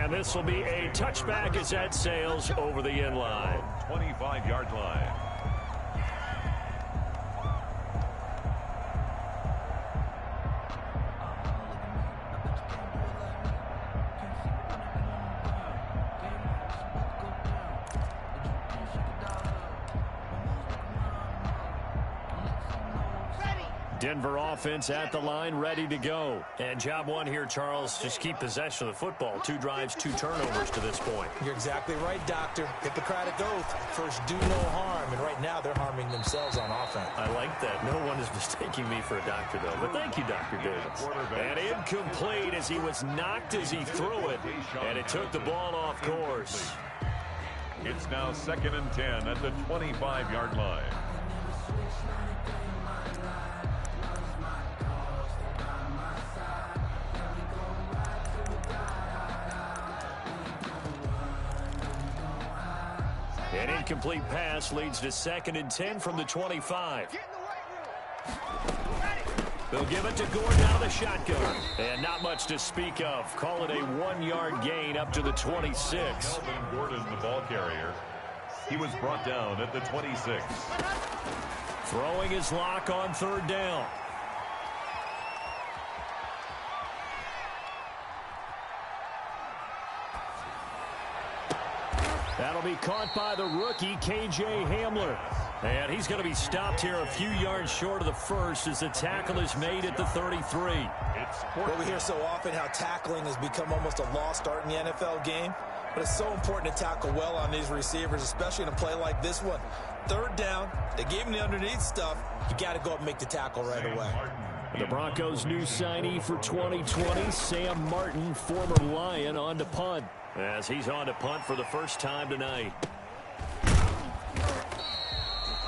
And this will be a touchback as that sails over the end line. 25-yard line. Denver offense at the line, ready to go. And job one here, Charles, just keep possession of the football. 2 drives, 2 turnovers to this point. You're exactly right, Doctor. Hippocratic oath. First, do no harm. And right now, they're harming themselves on offense. I like that. No one is mistaking me for a doctor, though. But thank you, Dr. Davis. And incomplete as he was knocked as he threw it. And it took the ball off course. It's now 2nd and 10 at the 25-yard line. An incomplete pass leads to 2nd and 10 from the 25. They'll give it to Gordon out of the shotgun. And not much to speak of. Call it a 1-yard gain up to the 26. Gordon, the ball carrier. He was brought down at the 26. Throwing his lock on 3rd down. That'll be caught by the rookie, K.J. Hamler. And he's going to be stopped here a few yards short of the first as the tackle is made at the 33. Well, we hear so often how tackling has become almost a lost art in the NFL game. But it's so important to tackle well on these receivers, especially in a play like this one. 3rd down, they gave him the underneath stuff. You got to go up and make the tackle right away. The Broncos' new signee for 2020, Sam Martin, former Lion, on to punt. As he's on to punt for the first time tonight.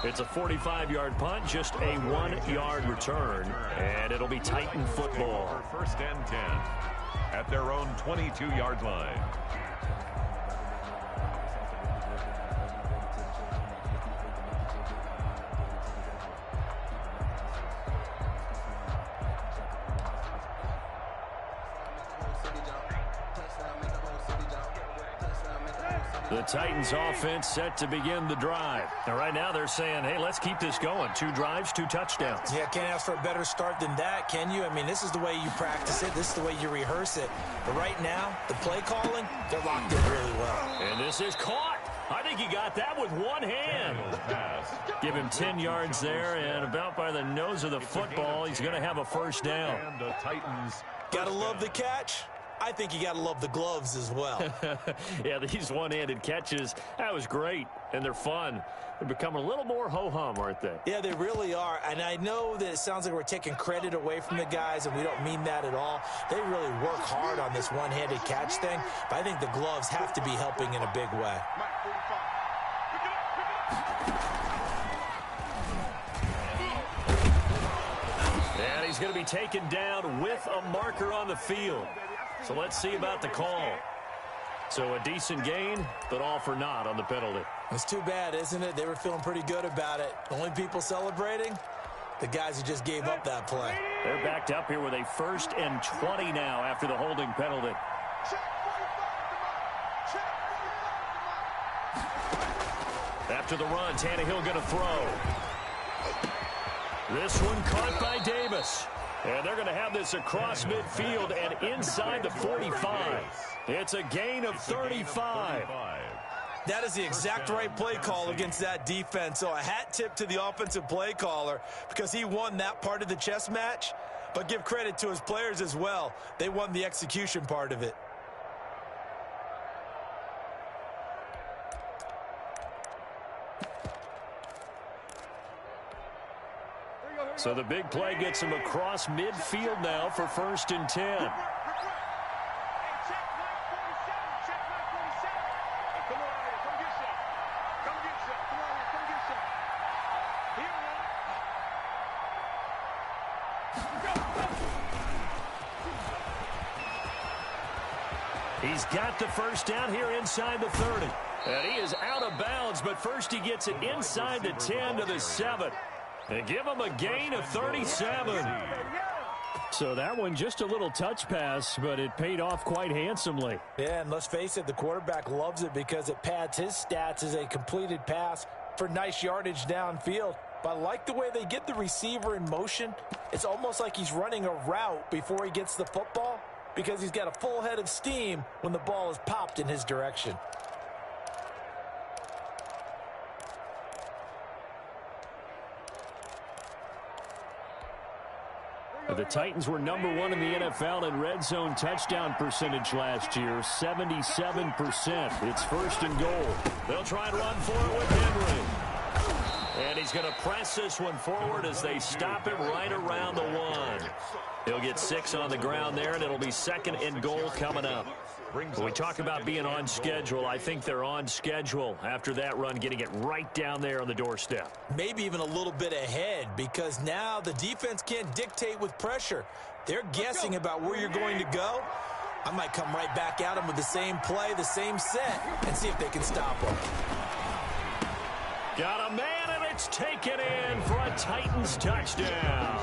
It's a 45-yard punt, just a 1-yard return, and it'll be Titan football. 1st and 10 at their own 22-yard line. The Titans offense set to begin the drive. And right now they're saying, hey, let's keep this going. 2 drives, 2 touchdowns. Yeah, can't ask for a better start than that, can you? I mean, this is the way you practice it. This is the way you rehearse it. But right now, the play calling, they're locked in really well. And this is caught. I think he got that with one hand. Give him 10 yards there, and about by the nose of the football, he's going to have a first down. And the Titans. Gotta love the catch. I think you got to love the gloves as well. Yeah, these one-handed catches, that was great, and they're fun. They're becoming a little more ho-hum, aren't they? Yeah, they really are, and I know that it sounds like we're taking credit away from the guys, and we don't mean that at all. They really work hard on this one-handed catch thing, but I think the gloves have to be helping in a big way. And he's going to be taken down with a marker on the field. So let's see about the call. So a decent gain, but all for naught on the penalty. It's too bad, isn't it? They were feeling pretty good about it. Only people celebrating, the guys who just gave up that play. They're backed up here with a 1st and 20 now after the holding penalty. After the run, Tannehill going to throw. This one caught by Davis. And they're going to have this across midfield and inside the 45. It's a gain of 35. That is the exact right play call against that defense. So a hat tip to the offensive play caller because he won that part of the chess match. But give credit to his players as well. They won the execution part of it. So the big play gets him across midfield now for 1st and 10. He's got the first down here inside the 30. And he is out of bounds, but first he gets it inside the 10 to the 7. And give him a gain of 37. So that one just a little touch pass, but it paid off quite handsomely. Yeah, and let's face it, the quarterback loves it because it pads his stats as a completed pass for nice yardage downfield. But I like the way they get the receiver in motion. It's almost like he's running a route before he gets the football because he's got a full head of steam when the ball is popped in his direction. The Titans were #1 in the NFL in red zone touchdown percentage last year, 77%. It's 1st and goal. They'll try and run for it with Henry. And he's going to press this one forward as they stop it right around the 1. He'll get 6 on the ground there, and it'll be 2nd and goal coming up. When we talk about being on schedule, I think they're on schedule after that run, getting it right down there on the doorstep. Maybe even a little bit ahead because now the defense can't dictate with pressure. They're guessing about where you're going to go. I might come right back at them with the same play, the same set, and see if they can stop them. Got a man, and it's taken in for a Titans touchdown.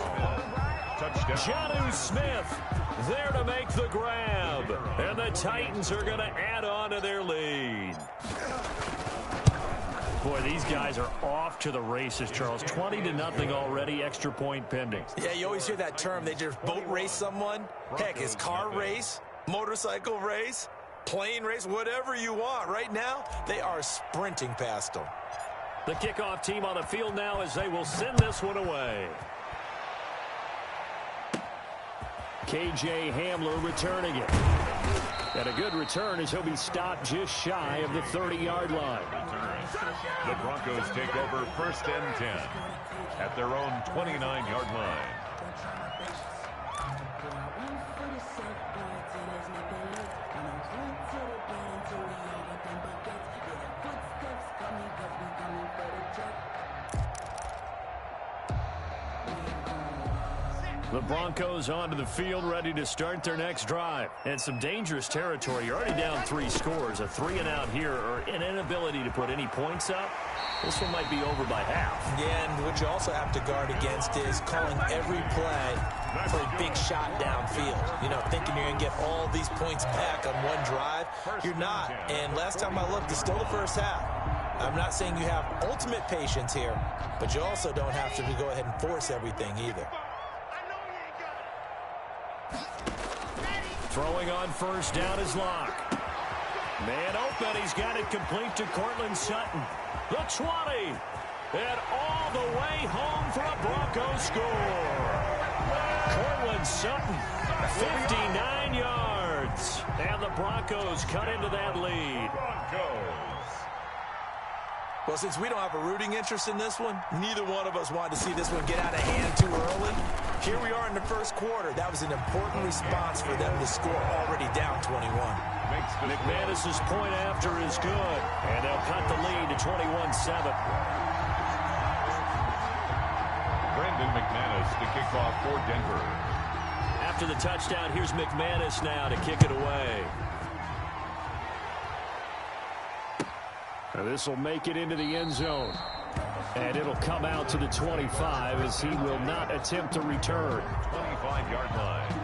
Jonnu Smith there to make the grab. And the Titans are going to add on to their lead. Boy, these guys are off to the races, Charles. 20-0 already, extra point pending. Yeah, you always hear that term. They just boat race someone. Heck, it's car race, motorcycle race, plane race, whatever you want. Right now, they are sprinting past them. The kickoff team on the field now as they will send this one away. KJ Hamler returning it. And a good return as he'll be stopped just shy of the 30-yard line. The Broncos take over 1st and 10 at their own 29-yard line. The Broncos onto the field, ready to start their next drive. And some dangerous territory. You're already down 3 scores. A 3-and-out here, or an inability to put any points up. This one might be over by half. Yeah, and what you also have to guard against is calling every play for a big shot downfield. You know, thinking you're going to get all these points back on one drive. You're not. And last time I looked, it's still the first half. I'm not saying you have ultimate patience here, but you also don't have to go ahead and force everything either. Throwing on 1st down is Locke. Man open. He's got it complete to Cortland Sutton. The 20. And all the way home for a Broncos score. Cortland Sutton, 59 yards. And the Broncos cut into that lead. Well, since we don't have a rooting interest in this one, neither one of us wanted to see this one get out of hand too early. Here we are in the 1st quarter. That was an important response for them to score already down 21. McManus's point after is good, and they'll cut the lead to 21-7. Brandon McManus to kick off for Denver. After the touchdown, here's McManus now to kick it away. This will make it into the end zone. And it'll come out to the 25 as he will not attempt to return. 25-yard line.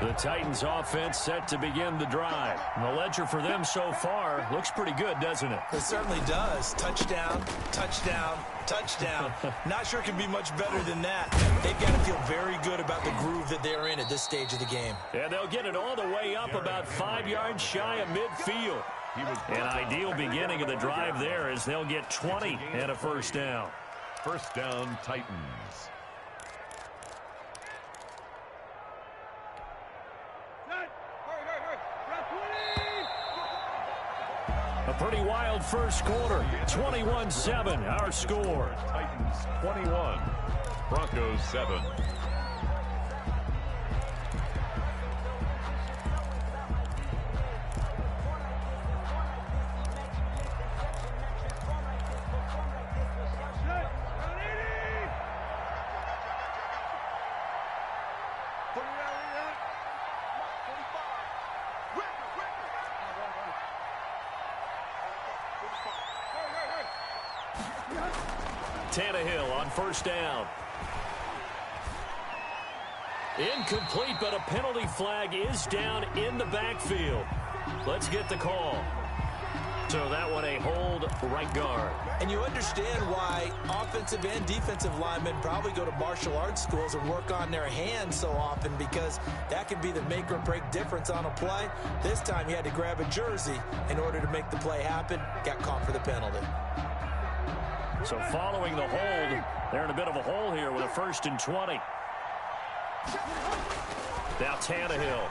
The Titans offense set to begin the drive. And the ledger for them so far looks pretty good, doesn't it? It certainly does. Touchdown, touchdown, touchdown. Not sure it can be much better than that. They've got to feel very good about the groove that they're in at this stage of the game. And they'll get it all the way up about 5 yards shy of midfield. An ideal beginning of the drive there as they'll get 20 and a 1st down. 1st down, Titans. A pretty wild 1st quarter. 21-7, our score. Titans 21, Broncos 7. Tannehill on first down. Incomplete, but a penalty flag is down in the backfield. Let's get the call. So that one a hold right guard. And you understand why offensive and defensive linemen probably go to martial arts schools and work on their hands so often, because that can be the make or break difference on a play. This time he had to grab a jersey in order to make the play happen. Got caught for the penalty. So following the hold, they're in a bit of a hole here with a 1st and 20. Now Tannehill.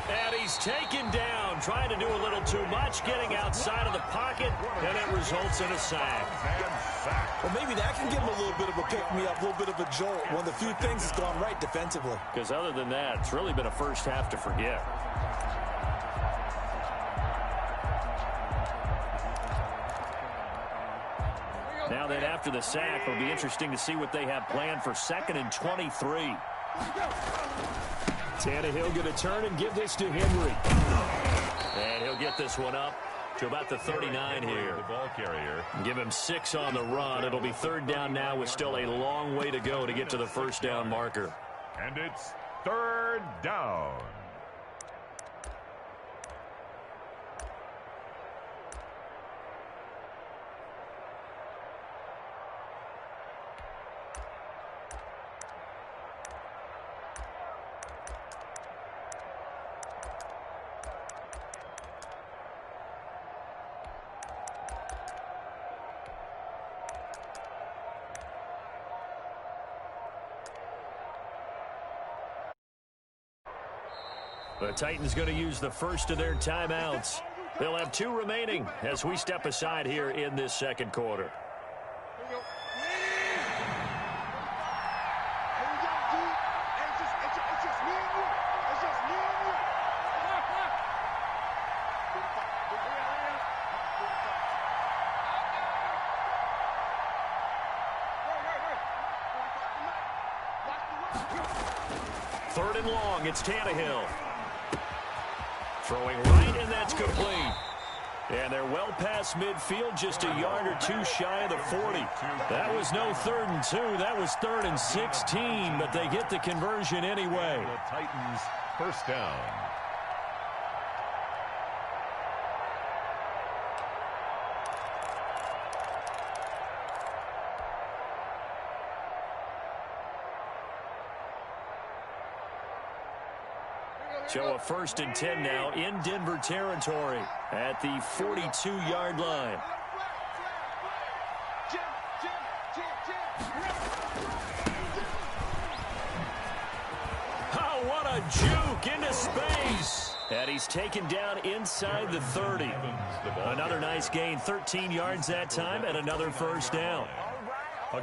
And he's taken down, trying to do a little too much, getting outside of the pocket, and it results in a sack. Well, maybe that can give him a little bit of a pick-me-up, a little bit of a jolt. One of the few things that's gone right defensively. Because other than that, it's really been a first half to forget. Now then, after the sack, it'll be interesting to see what they have planned for 2nd and 23. Tannehill going to turn and give this to Henry. And he'll get this one up to about the 39 here. The ball carrier. Give him 6 on the run. It'll be 3rd down now with still a long way to go to get to the 1st down marker. And it's 3rd down. The Titans going to use the first of their timeouts. They'll have 2 remaining as we step aside here in this 2nd quarter. Third and long, it's Tannehill. Throwing right, and that's complete. And they're well past midfield, just a yard or 2 shy of the 40. That was no 3rd and 2. That was 3rd and 16, but they get the conversion anyway. The Titans' 1st down. So a 1st and 10 now in Denver territory at the 42-yard line. Oh, what a juke into space. And he's taken down inside the 30. Another nice gain, 13 yards that time, and another 1st down.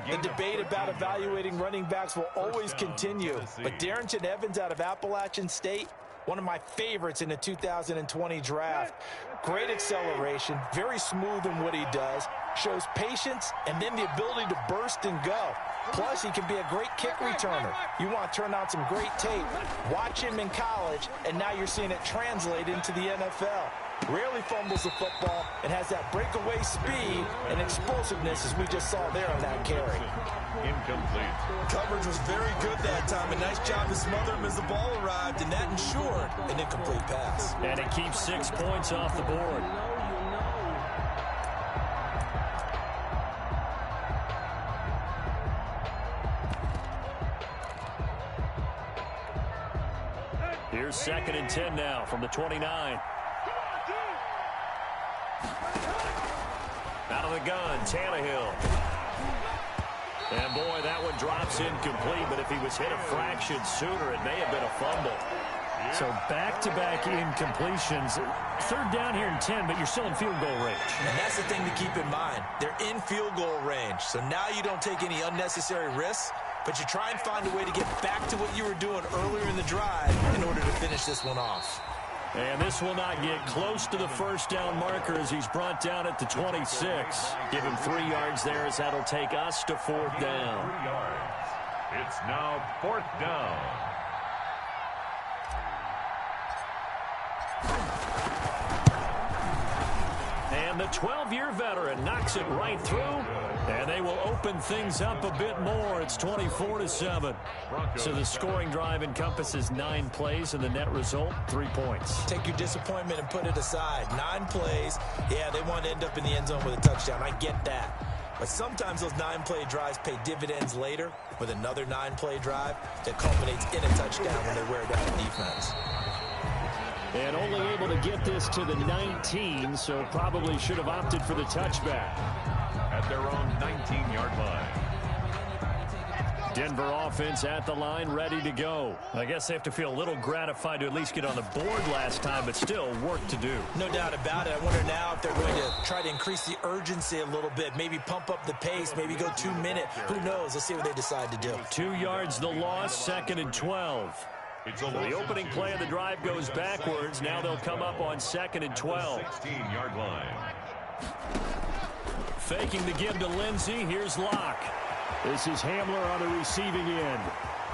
The debate about evaluating running backs will always continue, but Darrington Evans out of Appalachian State, one of my favorites in the 2020 draft. Great acceleration, very smooth in what he does, shows patience, and then the ability to burst and go. Plus, he can be a great kick returner. You want to turn out some great tape. Watch him in college, and now you're seeing it translate into the NFL. Rarely fumbles the football and has that breakaway speed and explosiveness as we just saw there on that carry. Incomplete. Coverage was very good that time. A nice job to smother him as the ball arrived, and that ensured an incomplete pass. And it keeps 6 points off the board. Here's 2nd and 10 now from the 29. Out of the gun, Tannehill. And boy, that one drops incomplete, but if he was hit a fraction sooner, it may have been a fumble. So back-to-back incompletions. 3rd down here in 10, but you're still in field goal range. And that's the thing to keep in mind. They're in field goal range. So now you don't take any unnecessary risks, but you try and find a way to get back to what you were doing earlier in the drive in order to finish this one off. And this will not get close to the 1st down marker as he's brought down at the 26. Give him 3 yards there as that'll take us to 4th down. 3 yards. It's now 4th down. And the 12-year veteran knocks it right through, and they will open things up a bit more. It's 24-7. So the scoring drive encompasses 9 plays, and the net result, 3 points. Take your disappointment and put it aside. 9 plays. Yeah, they want to end up in the end zone with a touchdown. I get that. But sometimes those 9-play drives pay dividends later with another 9-play drive that culminates in a touchdown when they wear down the defense. And only able to get this to the 19, so probably should have opted for the touchback. At their own 19-yard line. Denver offense at the line, ready to go. I guess they have to feel a little gratified to at least get on the board last time, but still work to do. No doubt about it. I wonder now if they're going to try to increase the urgency a little bit, maybe pump up the pace, maybe go 2-minute. Who knows? Let's see what they decide to do. 2 yards the loss, 2nd and 12. So the opening play of the drive goes backwards. Now they'll come up on 2nd and 12. 16-yard line. Faking the give to Lindsey. Here's Locke. This is Hamler on the receiving end.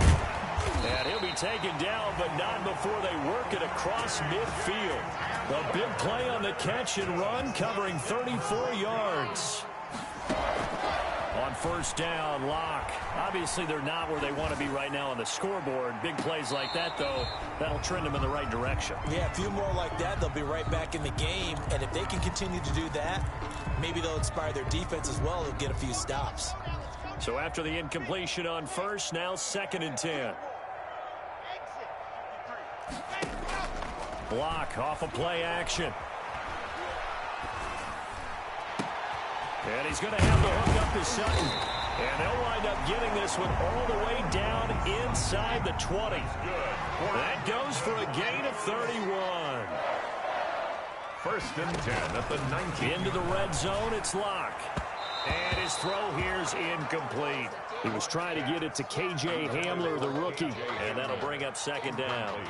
And he'll be taken down, but not before they work it across midfield. A big play on the catch and run, covering 34 yards. On 1st down, Locke. Obviously, they're not where they want to be right now on the scoreboard. Big plays like that, though, that'll trend them in the right direction. Yeah, a few more like that, they'll be right back in the game. And if they can continue to do that, maybe they'll inspire their defense as well. They'll get a few stops. So after the incompletion on 1st, now 2nd and 10. Block off of play action. And he's going to have to hook up to Sutton. And they'll wind up getting this one all the way down inside the 20. That goes for a gain of 31. 1st and 10 at the 19. Into the red zone, it's Locke. And his throw here's incomplete. He was trying to get it to K.J. Hamler, the rookie. And that'll bring up 2nd down.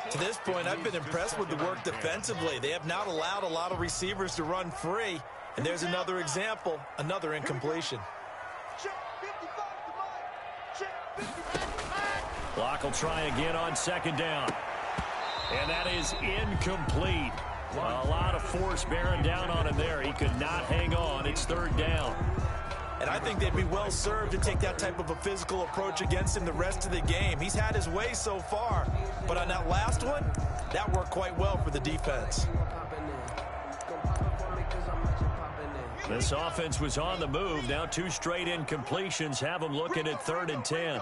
To this point, I've been impressed with the work defensively. They have not allowed a lot of receivers to run free. And there's another example, another incompletion. Locke will try again on 2nd down. And that is incomplete. A lot of force bearing down on him there. He could not hang on. It's 3rd down. And I think they'd be well served to take that type of a physical approach against him the rest of the game. He's had his way so far. But on that last one, that worked quite well for the defense. This offense was on the move. Now 2 straight incompletions have them looking at 3rd and 10.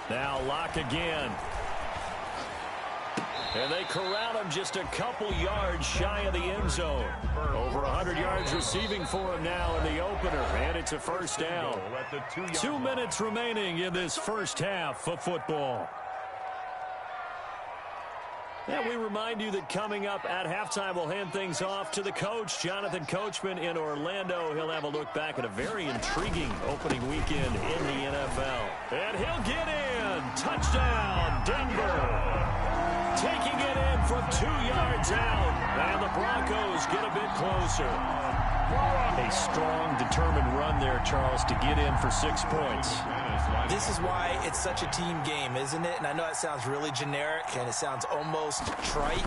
Now Locke again. And they corral him just a couple yards shy of the end zone. Over 100 yards receiving for him now in the opener. And it's a 1st down. 2 minutes remaining in this 1st half of football. And we remind you that coming up at halftime, we'll hand things off to the coach, Jonathan Coachman in Orlando. He'll have a look back at a very intriguing opening weekend in the NFL. And he'll get in. Touchdown, Denver. Taking it in from 2 yards out. And the Broncos get a bit closer. A strong, determined run there, Charles, to get in for 6 points. This is why it's such a team game, isn't it? And I know it sounds really generic and it sounds almost trite,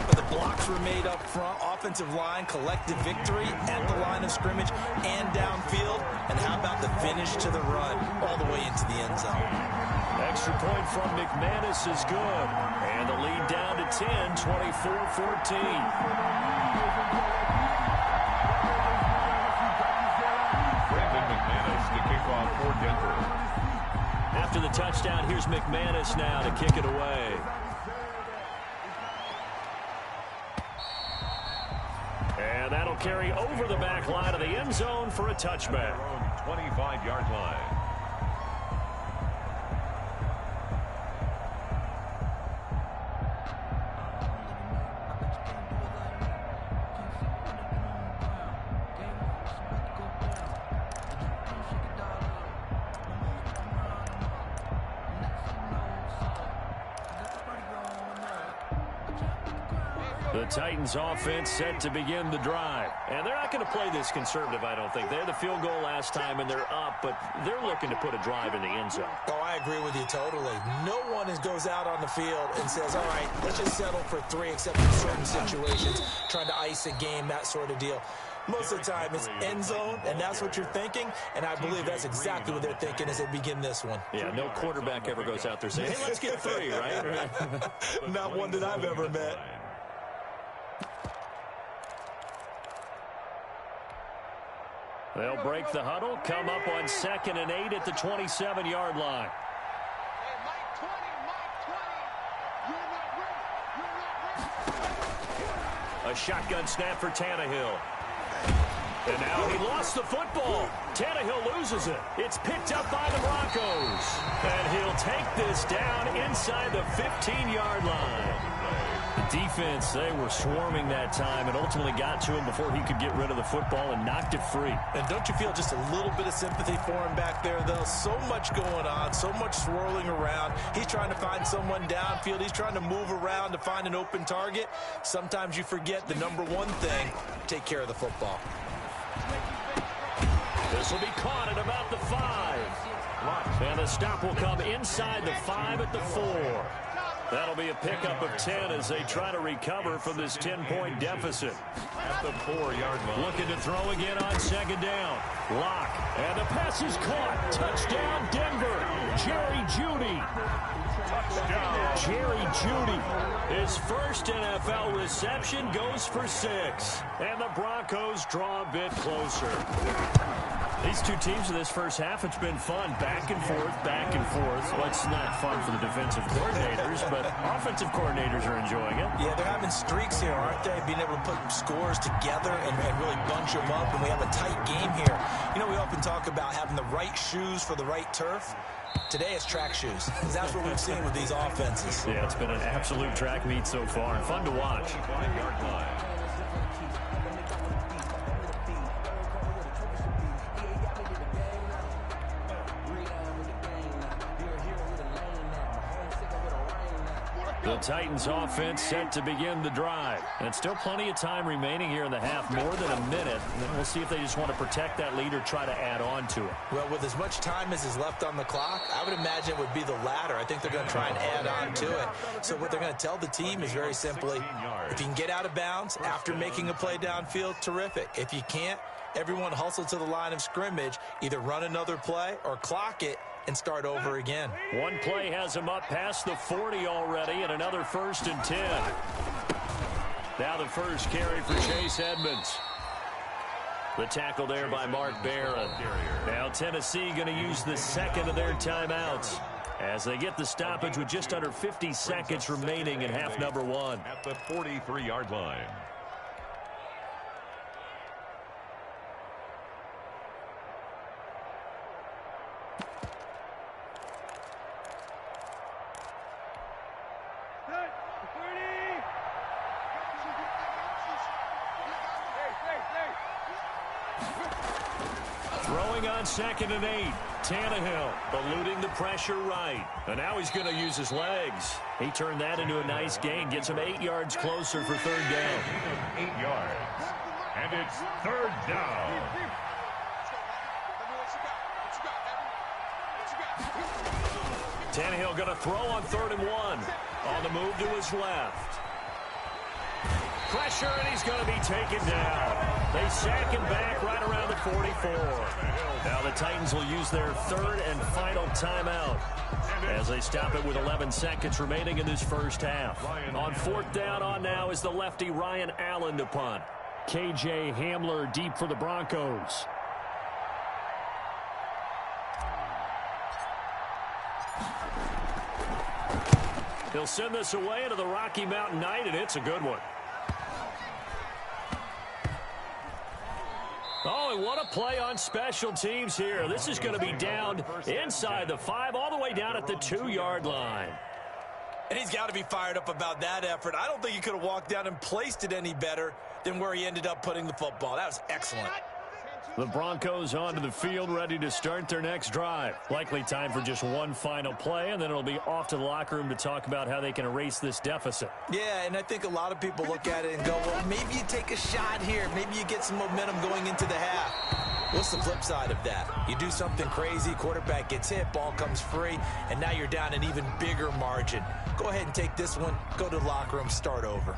but the blocks were made up front, offensive line, collective victory at the line of scrimmage and downfield. And how about the finish to the run all the way into the end zone? Extra point from McManus is good. And the lead down to 10, 24-14. For Denver. After the touchdown, here's McManus now to kick it away. And that'll carry over the back line of the end zone for a touchback. 25-yard line. The Titans offense set to begin the drive. And they're not going to play this conservative, I don't think. They had the field goal last time, and they're up, but they're looking to put a drive in the end zone. Oh, I agree with you totally. No one goes out on the field and says, all right, let's just settle for 3, except in certain situations, trying to ice a game, that sort of deal. Most of the time, it's end zone, and that's what you're thinking, and I believe that's exactly what they're thinking as they begin this one. Yeah, no quarterback ever goes out there saying, hey, let's get 3, right? Not one that I've ever met. They'll break the huddle, come up on 2nd and 8 at the 27-yard line. A shotgun snap for Tannehill. And now he lost the football. Tannehill loses it. It's picked up by the Broncos. And he'll take this down inside the 15-yard line. The defense, they were swarming that time and ultimately got to him before he could get rid of the football and knocked it free. And don't you feel just a little bit of sympathy for him back there, though? So much going on, so much swirling around. He's trying to find someone downfield. He's trying to move around to find an open target. Sometimes you forget the number one thing, take care of the football. This will be caught at about the 5. And the stop will come inside the 5 at the 4. That'll be a pickup of 10 as they try to recover from this 10-point deficit. At the 4-yard line. Looking to throw again on 2nd down. Lock. And the pass is caught. Touchdown, Denver. Jerry Jeudy. Touchdown. Jerry Jeudy. His first NFL reception goes for 6. And the Broncos draw a bit closer. These two teams in this first half, it's been fun. Back and forth, back and forth. Well, it's not fun for the defensive coordinators, but offensive coordinators are enjoying it. Yeah, they're having streaks here, aren't they? Being able to put scores together and really bunch them up, and we have a tight game here. You know, we often talk about having the right shoes for the right turf. Today it's track shoes, because that's what we've seen with these offenses. Yeah, it's been an absolute track meet so far, and fun to watch. 5-yard line. The Titans offense set to begin the drive. And still plenty of time remaining here in the half, more than a minute. And then we'll see if they just want to protect that lead or try to add on to it. Well, with as much time as is left on the clock, I would imagine it would be the latter. I think they're going to try and add on to it. So what they're going to tell the team is very simply, if you can get out of bounds after making a play downfield, terrific. If you can't, everyone hustle to the line of scrimmage, either run another play or clock it and start over again. One play has him up past the 40 already, and another 1st and 10. Now the first carry for Chase Edmonds. The tackle there by Mark Barron. Now Tennessee going to use the 2nd of their timeouts as they get the stoppage with just under 50 seconds remaining in half number 1. At the 43-yard line. Throwing on 2nd and 8. Tannehill eluding the pressure right. And now he's going to use his legs. He turned that into a nice gain. Gets him 8 yards closer for 3rd down. 8 yards. And it's 3rd down. Tannehill going to throw on 3rd and 1. On the move to his left. Pressure, and he's going to be taken down. They sack him back right around the 44. Now the Titans will use their 3rd and final timeout as they stop it with 11 seconds remaining in this first half. On 4th down on now is the lefty Ryan Allen to punt. KJ Hamler deep for the Broncos. He'll send this away into the Rocky Mountain Night, and it's a good one. Oh, and what a play on special teams here. This is going to be down inside the 5, all the way down at the 2-yard line. And he's got to be fired up about that effort. I don't think he could have walked down and placed it any better than where he ended up putting the football. That was excellent. The Broncos onto the field, ready to start their next drive. Likely time for just one final play, and then it'll be off to the locker room to talk about how they can erase this deficit. Yeah, and I think a lot of people look at it and go, well, maybe you take a shot here. Maybe you get some momentum going into the half. What's the flip side of that? You do something crazy, quarterback gets hit, ball comes free, and now you're down an even bigger margin. Go ahead and take this one, go to the locker room, start over.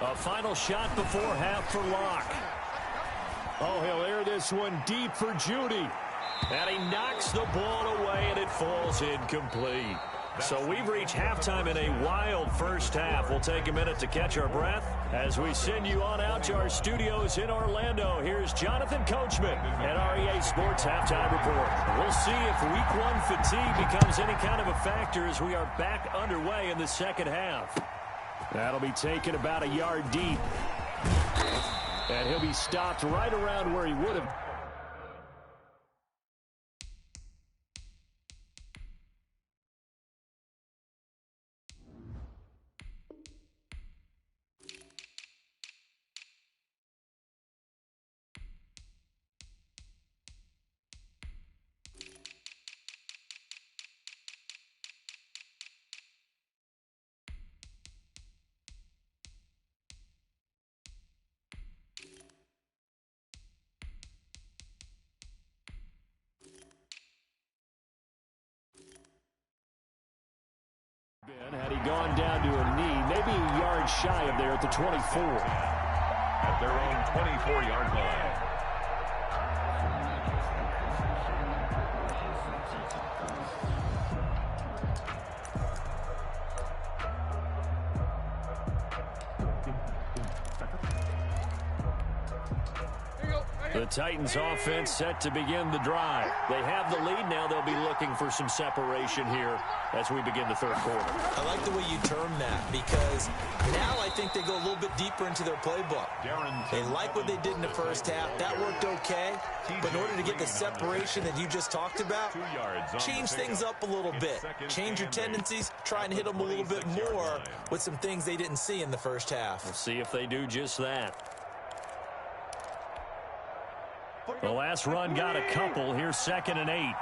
A final shot before half for Locke. Oh, he'll air this one deep for Judy. And he knocks the ball away, and it falls incomplete. So we've reached halftime in a wild first half. We'll take a minute to catch our breath as we send you on out to our studios in Orlando. Here's Jonathan Coachman at REA Sports Halftime Report. We'll see if Week 1 fatigue becomes any kind of a factor as we are back underway in the second half. That'll be taken about a yard deep. And he'll be stopped right around where he would have. Had he gone down to a knee, maybe a yard shy of there at the 24. At their own 24-yard line. The Titans offense set to begin the drive. They have the lead now. They'll be looking for some separation here as we begin the third quarter. I like the way you term that because now I think they go a little bit deeper into their playbook. They like what they did in the first half. That worked okay. But in order to get the separation that you just talked about, change things up a little bit. Change your tendencies. Try and hit them a little bit more with some things they didn't see in the first half. We'll see if they do just that. The last run got a couple. Here's 2nd and 8.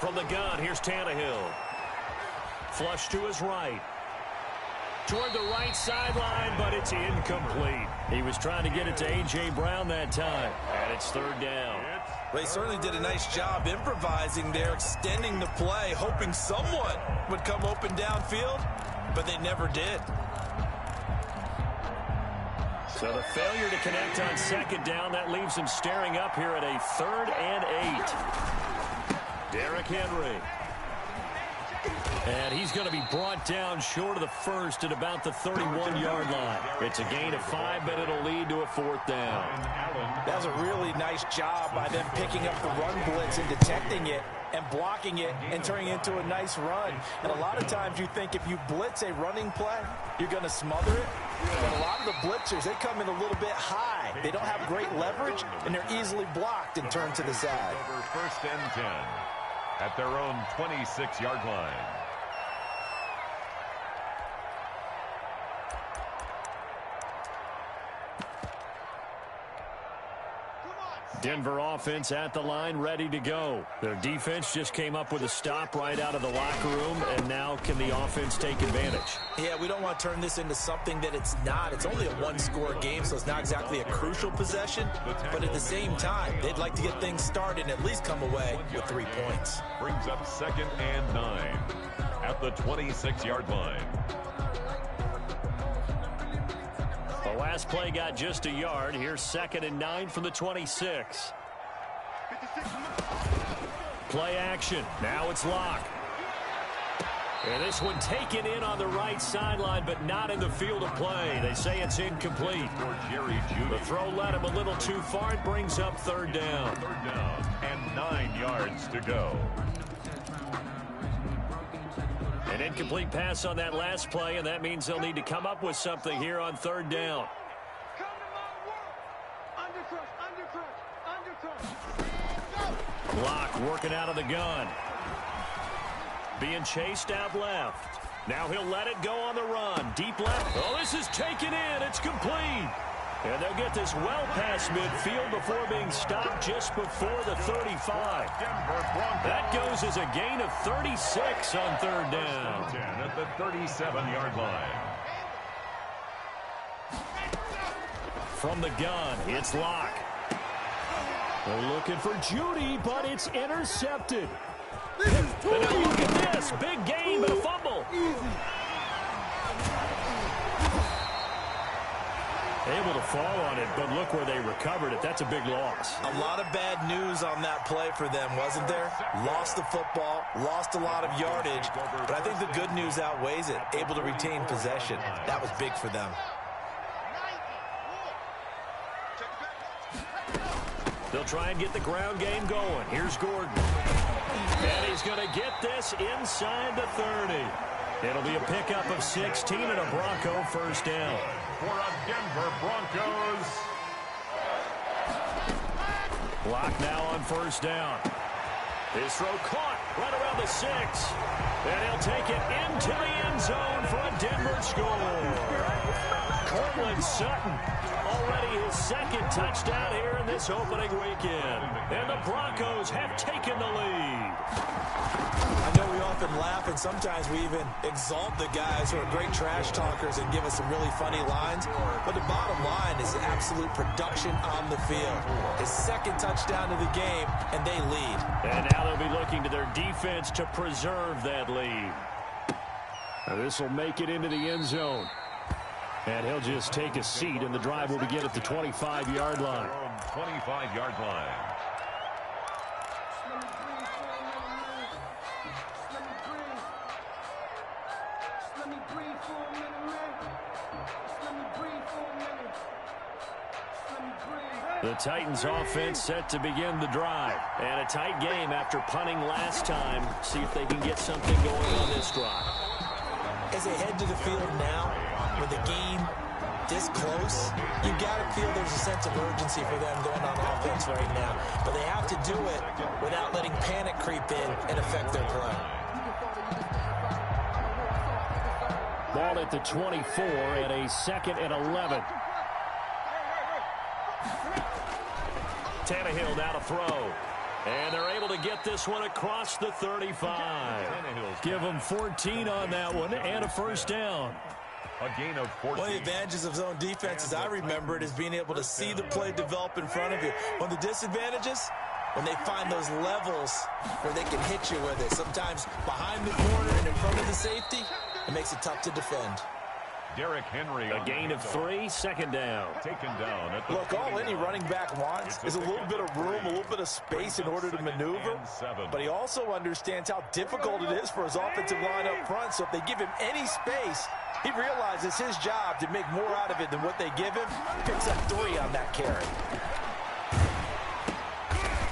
From the gun, here's Tannehill. Flush to his right. Toward the right sideline, but it's incomplete. He was trying to get it to A.J. Brown that time, and it's 3rd down. They certainly did a nice job improvising there, extending the play, hoping someone would come open downfield, but they never did. So the failure to connect on 2nd down, that leaves him staring up here at a 3rd and 8. Derrick Henry. And he's going to be brought down short of the first at about the 31-yard line. It's a gain of 5, but it'll lead to a 4th down. That was a really nice job by them picking up the run blitz and detecting it and blocking it and turning it into a nice run. And a lot of times you think if you blitz a running play, you're going to smother it. But a lot of the blitzers, they come in a little bit high. They don't have great leverage, and they're easily blocked and turned to the side. Over 1st and 10 at their own 26-yard line. Denver offense at the line, ready to go. Their defense just came up with a stop right out of the locker room, and now can the offense take advantage? Yeah, we don't want to turn this into something that it's not. It's only a one-score game, so it's not exactly a crucial possession. But at the same time, they'd like to get things started and at least come away with 3 points. Brings up 2nd and 9 at the 26-yard line. The last play got just a yard. Here's 2nd and 9 from the 26. Play action. Now it's Locke. And this one taken in on the right sideline, but not in the field of play. They say it's incomplete. The throw led him a little too far. It brings up 3rd down. 3rd down and 9 yards to go. And An incomplete pass on that last play, and that means they'll need to come up with something here on third down. Block working out of the gun. Being chased out left. Now he'll let it go on the run. Deep left. Oh, this is taken in. It's complete. And they'll get this well past midfield before being stopped just before the 35. That goes as a gain of 36 on third down. At the 37-yard line. From the gun, it's Locke. They're looking for Judy, but it's intercepted. And now look at this. Big gain, but a fumble. Able to fall on it, but look where they recovered it. That's a big loss. A lot of bad news on that play for them, wasn't there? Lost the football, lost a lot of yardage, but I think the good news outweighs it. Able to retain possession. That was big for them. They'll try and get the ground game going. Here's Gordon. And he's going to get this inside the 30. It'll be a pickup of 16 and a Bronco first down. For a Denver Broncos. Block now on first down. His throw caught right around the 6. And he'll take it into the end zone for a Denver score. Cortland Sutton, already his second touchdown here in this opening weekend. And the Broncos have taken the lead. I know we often laugh, and sometimes we even exalt the guys who are great trash talkers and give us some really funny lines. But the bottom line is absolute production on the field. His second touchdown of the game, and they lead. And now they'll be looking to their defense to preserve that lead. Now this will make it into the end zone. And he'll just take a seat, and the drive will begin at the 25-yard line. 25-yard line. The Titans offense set to begin the drive. And a tight game after punting last time. See if they can get something going on this drive. As they head to the field now, with the game this close, you've got to feel there's a sense of urgency for them going on offense right now. But they have to do it without letting panic creep in and affect their play. Ball at the 24 and a 2nd and 11. Tannehill now to throw. And they're able to get this one across the 35. Give them 14 on that one and a first down. A gain of 14. One of the advantages of zone defense, as I remember it, is being able to see the play develop in front of you. One of the disadvantages, when they find those levels where they can hit you with it. Sometimes behind the corner and in front of the safety, it makes it tough to defend. Derrick Henry. A gain of 3, 2nd down. Taken down at the Look, all any running back wants is a little bit of room, a little bit of space in order to maneuver. But he also understands how difficult it is for his offensive line up front. So if they give him any space, he realizes his job to make more out of it than what they give him. Picks up 3 on that carry.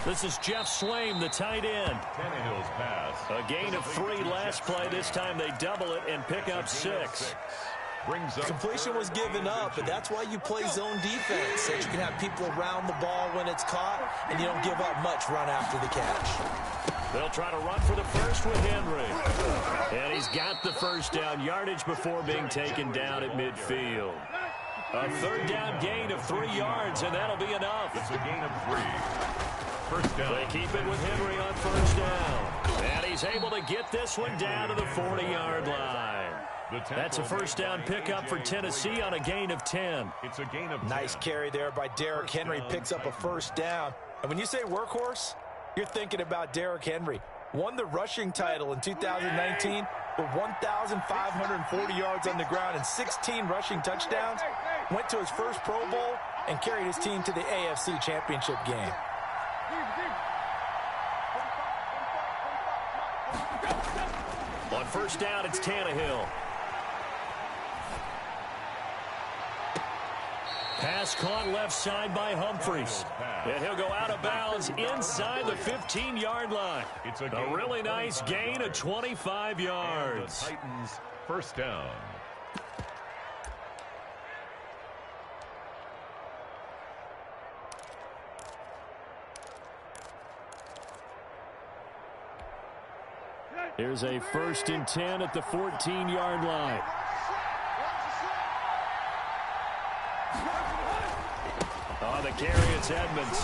This is Jeff Swaim, the tight end. Tannehill's pass. A gain of 3 last play. This time they double it and pick up 6. Brings up completion was given up, but that's why you play zone defense, so you can have people around the ball when it's caught, and you don't give up much run after the catch. They'll try to run for the first with Henry. And he's got the first down yardage before being taken down at midfield. A 3rd down gain of 3 yards, and that'll be enough. It's a gain of 3. First down. They keep it with Henry on first down. And he's able to get this one down to the 40-yard line. That's a first down pickup for Tennessee on a gain of 10. It's a gain of 10. Nice carry there by Derrick Henry. Picks up a first down. And when you say workhorse, you're thinking about Derrick Henry. Won the rushing title in 2019 with 1,540 yards on the ground and 16 rushing touchdowns. Went to his first Pro Bowl and carried his team to the AFC Championship game. On first down, it's Tannehill. Pass caught left side by Humphries. And he'll go out of bounds inside the 15-yard line. It's A really nice gain of 25 yards. The Titans first down. Here's a 1st and 10 at the 14-yard line. On the carry, it's Edmonds.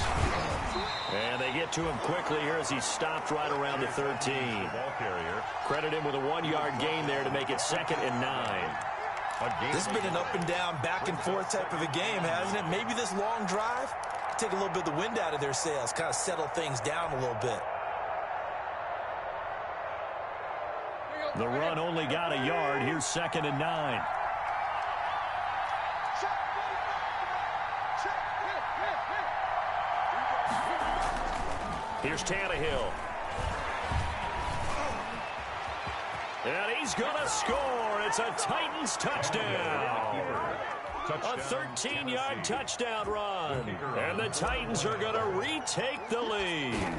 And they get to him quickly here as he stopped right around the 13. Ball carrier. Credit him with a 1-yard gain there to make it 2nd and 9. This has been an up and down, back and forth type of a game, hasn't it? Maybe this long drive, take a little bit of the wind out of their sails, kind of settle things down a little bit. The run only got a yard. Here's 2nd and 9. Here's Tannehill. And he's going to score. It's a Titans touchdown. A 13-yard touchdown run. And the Titans are going to retake the lead.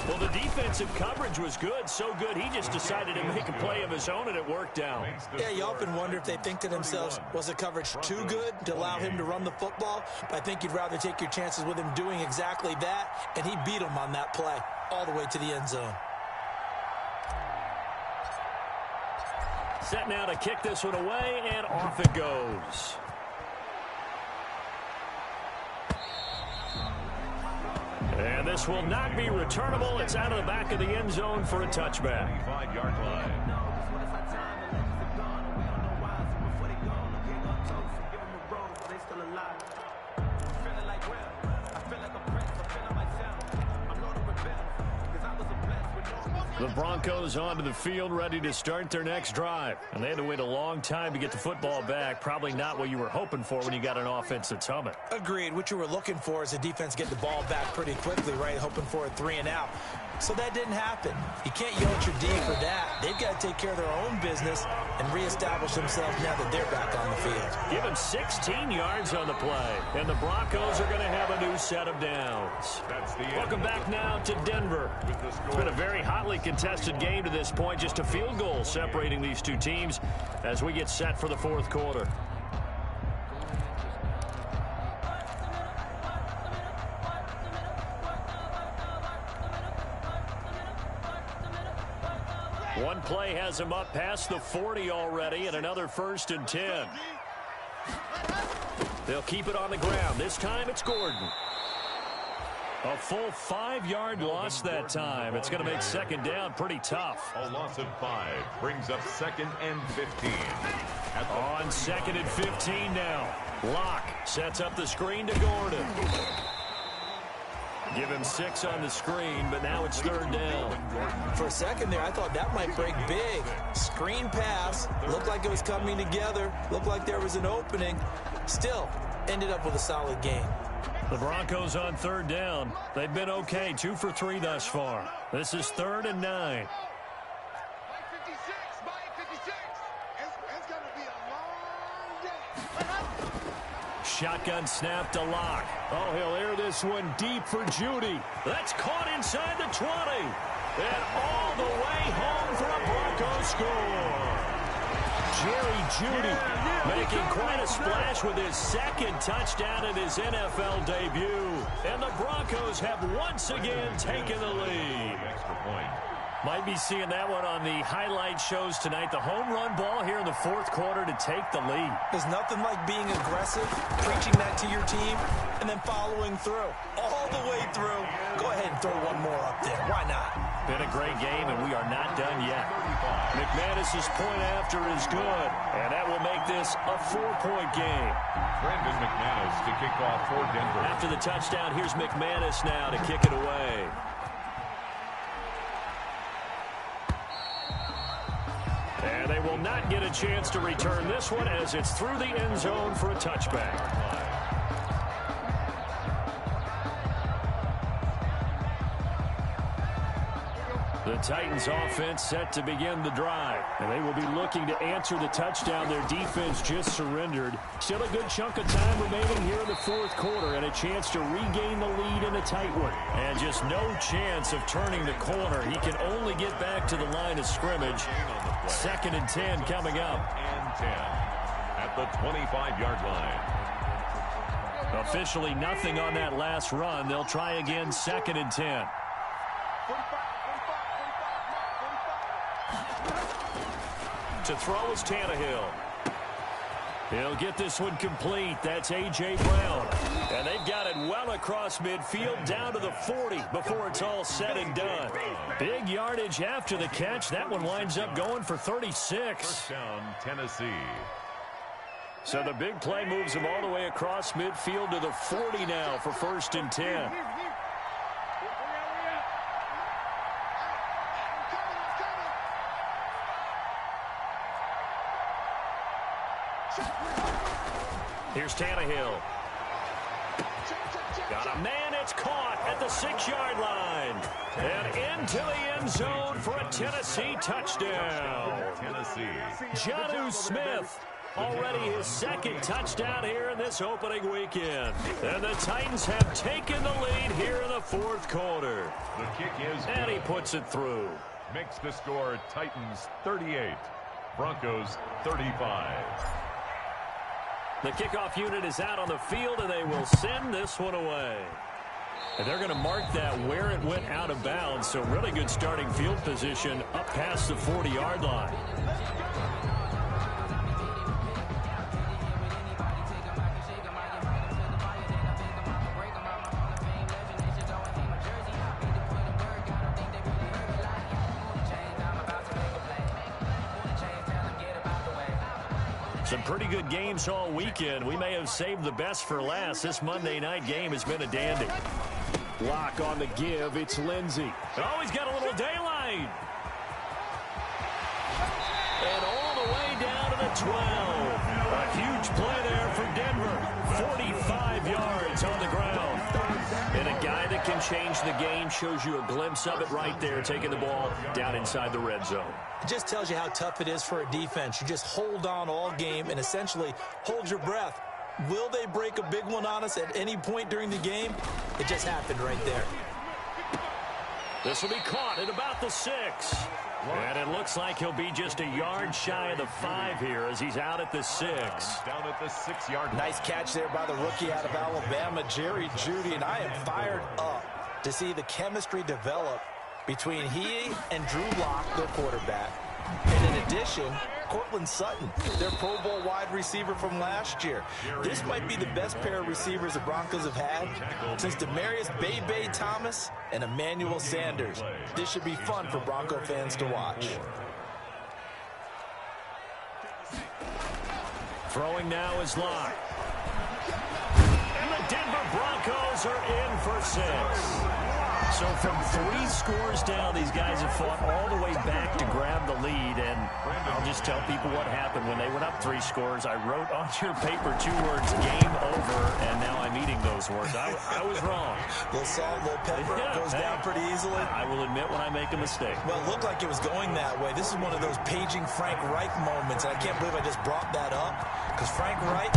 Well, the defensive coverage was good, so good he just decided to make a play of his own, and it worked out. Yeah, you often wonder if they think to themselves, was the coverage too good to allow him to run the football? But I think you'd rather take your chances with him doing exactly that, and he beat him on that play all the way to the end zone. Set now to kick this one away, and off it goes. And this will not be returnable. It's out of the back of the end zone for a touchback. 5-yard line. The Broncos onto the field, ready to start their next drive. And they had to wait a long time to get the football back. Probably not what you were hoping for when you got an offense that's humming. Agreed. What you were looking for is the defense get the ball back pretty quickly, right? Hoping for a 3 and out. So that didn't happen. You can't yell at your D for that. They've got to take care of their own business and reestablish themselves now that they're back on the field. Give him 16 yards on the play. And the Broncos are going to have a new set of downs. Welcome back now to Denver. It's been a very hotly contested game to this point. Just a field goal separating these two teams as we get set for the fourth quarter. One play has him up past the 40 already, and another 1st and 10. They'll keep it on the ground. This time it's Gordon. A full 5-yard loss that time. It's going to make 2nd down pretty tough. A loss of 5 brings up 2nd and 15. On 2nd and 15 now. Locke sets up the screen to Gordon. Give him 6 on the screen, but now it's 3rd down. For a second there, I thought that might break big. Screen pass. Looked like it was coming together. Looked like there was an opening. Still, ended up with a solid gain. The Broncos on 3rd down. They've been okay, 2 for 3 thus far. This is 3rd and 9. Shotgun snap to Locke. Oh, he'll air this one deep for Judy. That's caught inside the 20. And all the way home for a Broncos score. Jerry Judy making quite a splash with his 2nd touchdown in his NFL debut. And the Broncos have once again taken the lead. Extra point. Might be seeing that one on the highlight shows tonight. The home run ball here in the 4th quarter to take the lead. There's nothing like being aggressive, preaching that to your team, and then following through. All the way through. Go ahead and throw one more up there. Why not? Been a great game, and we are not done yet. McManus's point after is good, and that will make this a 4-point game. Brandon McManus to kick off for Denver. After the touchdown, here's McManus now to kick it away. And they will not get a chance to return this one as it's through the end zone for a touchback. The Titans offense set to begin the drive. And they will be looking to answer the touchdown their defense just surrendered. Still a good chunk of time remaining here in the fourth quarter and a chance to regain the lead in a tight one. And just no chance of turning the corner. He can only get back to the line of scrimmage. 2nd and 10 coming up. And 10 at the 25-yard line. Officially nothing on that last run. They'll try again 2nd and 10. To throw is Tannehill. He'll get this one complete. That's A.J. Brown. And they've got it well across midfield down to the 40 before it's all said and done. Big yardage after the catch. That one winds up going for 36. First down, Tennessee. So the big play moves him all the way across midfield to the 40 now for 1st and 10. Here's Tannehill. Got a man, it's caught at the 6-yard line. And into the end zone for a Tennessee touchdown. Jonnu Smith, already his 2nd touchdown here in this opening weekend. And the Titans have taken the lead here in the 4th quarter. The kick is and he puts it through. Makes the score Titans 38, Broncos 35. The kickoff unit is out on the field, and they will send this one away. And they're going to mark that where it went out of bounds, so really good starting field position up past the 40-yard line. Some pretty good games all weekend. We may have saved the best for last. This Monday night game has been a dandy. Lock on the give. It's Lindsey. Oh, he's got a little daylight. And all the way down to the 12. A huge play there for Denver. 45 yards on the ground. And a guy that can change the game, shows you a glimpse of it right there, taking the ball down inside the red zone. It just tells you how tough it is for a defense. You just hold on all game and essentially hold your breath. Will they break a big one on us at any point during the game? It just happened right there. This will be caught at about the 6. And it looks like he'll be just a yard shy of the 5 here as he's out at the 6. Down at the 6-yard line. Nice catch there by the rookie out of Alabama, Jerry Jeudy. And I am fired up to see the chemistry develop between he and Drew Lock, their quarterback. And in addition, Cortland Sutton, their Pro Bowl wide receiver from last year. This might be the best pair of receivers the Broncos have had since Demaryius Bebe Thomas and Emmanuel Sanders. This should be fun for Bronco fans to watch. Throwing now is Lock. And the Denver Broncos are in for 6. So from 3 scores down, these guys have fought all the way back to grab the lead. And I'll just tell people what happened when they went up 3 scores. I wrote on your paper 2 words, game over, and now I'm eating those words. I was wrong. A little salt, a little pepper, goes down pretty easily. I will admit when I make a mistake. Well, it looked like it was going that way. This is one of those paging Frank Reich moments, and I can't believe I just brought that up, because Frank Reich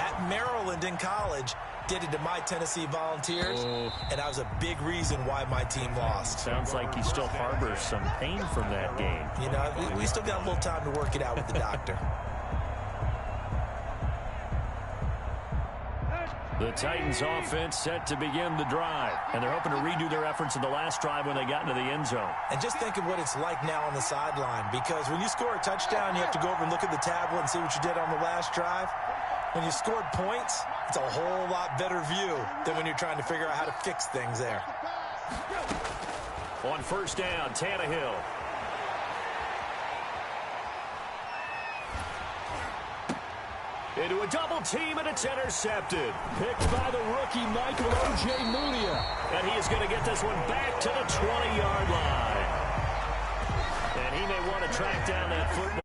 at Maryland in college did it to my Tennessee Volunteers, and that was a big reason why my team lost. Sounds like he still harbors some pain from that game. You know, we still got a little time to work it out with the doctor. The Titans offense set to begin the drive, and they're hoping to redo their efforts in the last drive when they got into the end zone. And just think of what it's like now on the sideline, because when you score a touchdown, you have to go over and look at the tablet and see what you did on the last drive. When you scored points, it's a whole lot better view than when you're trying to figure out how to fix things there. On first down, Tannehill. Into a double team, and it's intercepted. Picked by the rookie, Michael Ojemudia. And he is going to get this one back to the 20-yard line. And he may want to track down that football.